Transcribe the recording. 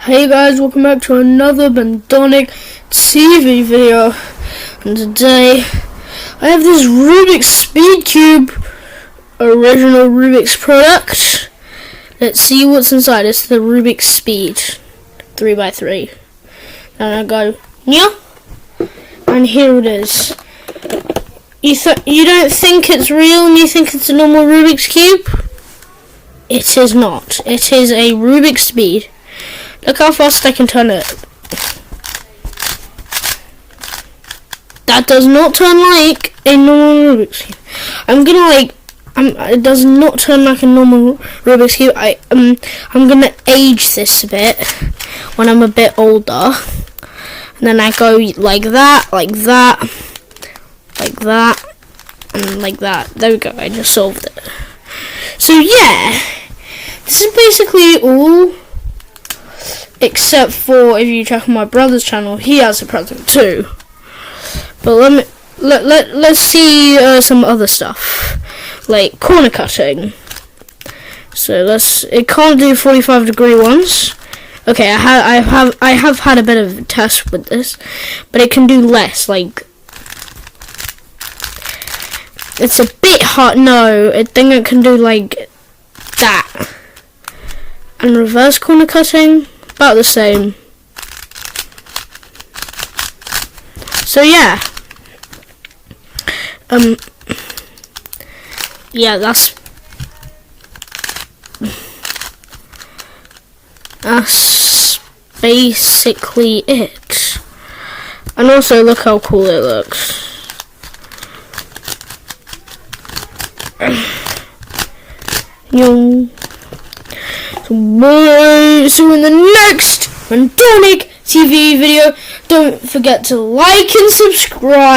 Hey guys, welcome back to another Bandonic TV video. And today I have this Rubik's Speed Cube, original Rubik's product. Let's see what's inside. It's the Rubik's Speed 3x3. And I go, yeah, and here it is. You don't think it's real and you think it's a normal Rubik's Cube? It is not. It is a Rubik's Speed. Look how fast I can turn it. That does not turn like a normal Rubik's Cube. It does not turn like a normal Rubik's Cube. I'm gonna age this a bit when I'm a bit older. And then I go like that, like that, like that, and like that. There we go, I just solved it. So yeah, this is basically all. Except for if you check on my brother's channel, he has a present too. But let's see some other stuff, like corner cutting. So it can't do 45-degree ones. Okay, I have had a bit of a test with this, but it can do less. Like it's a bit hard. No, I think it can do like that. And reverse corner cutting, about the same. So yeah. Yeah, that's basically it. And also look how cool it looks. So in the next Bandonic TV video, don't forget to like and subscribe.